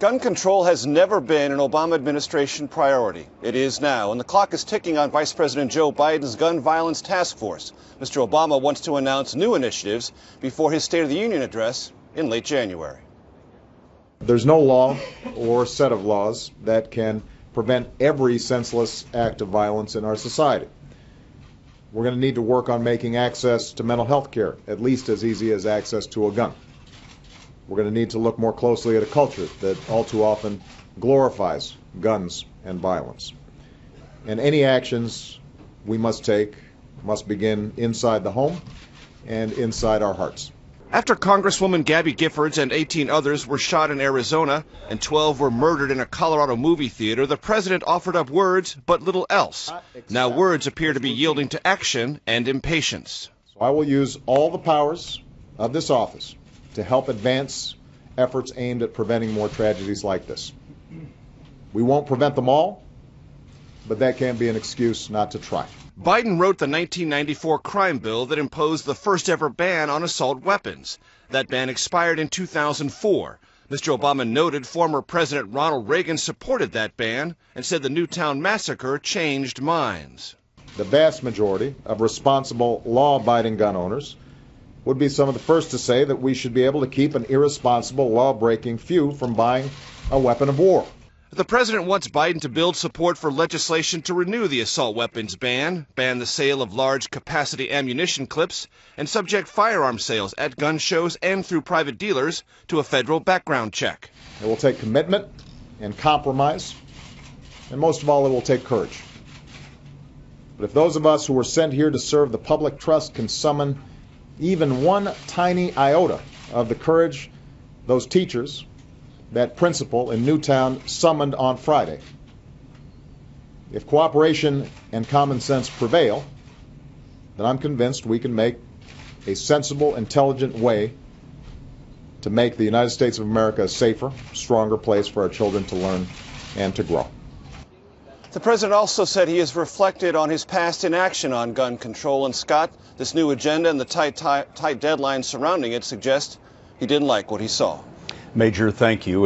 Gun control has never been an Obama administration priority. It is now, and the clock is ticking on Vice President Joe Biden's gun violence task force. Mr. Obama wants to announce new initiatives before his State of the Union address in late January. There's no law or set of laws that can prevent every senseless act of violence in our society. We're going to need to work on making access to mental health care at least as easy as access to a gun. We're going to need to look more closely at a culture that all too often glorifies guns and violence. And any actions we must take must begin inside the home and inside our hearts. After Congresswoman Gabby Giffords and 18 others were shot in Arizona and 12 were murdered in a Colorado movie theater, the president offered up words but little else. Now words appear to be yielding to action and impatience. So I will use all the powers of this office to help advance efforts aimed at preventing more tragedies like this. We won't prevent them all, but that can't be an excuse not to try. Biden wrote the 1994 crime bill that imposed the first ever ban on assault weapons. That ban expired in 2004. Mr. Obama noted former President Ronald Reagan supported that ban and said the Newtown massacre changed minds. The vast majority of responsible, law-abiding gun owners would be some of the first to say that we should be able to keep an irresponsible, law-breaking few from buying a weapon of war. The president wants Biden to build support for legislation to renew the assault weapons ban the sale of large-capacity ammunition clips, and subject firearm sales at gun shows and through private dealers to a federal background check. It will take commitment and compromise, and most of all, it will take courage. But if those of us who were sent here to serve the public trust can summon even one tiny iota of the courage those teachers, that principal in Newtown, summoned on Friday, if cooperation and common sense prevail, then I'm convinced we can make a sensible, intelligent way to make the United States of America a safer, stronger place for our children to learn and to grow. The president also said he has reflected on his past inaction on gun control. And Scott, this new agenda and the tight deadlines surrounding it suggest he didn't like what he saw. Major, thank you.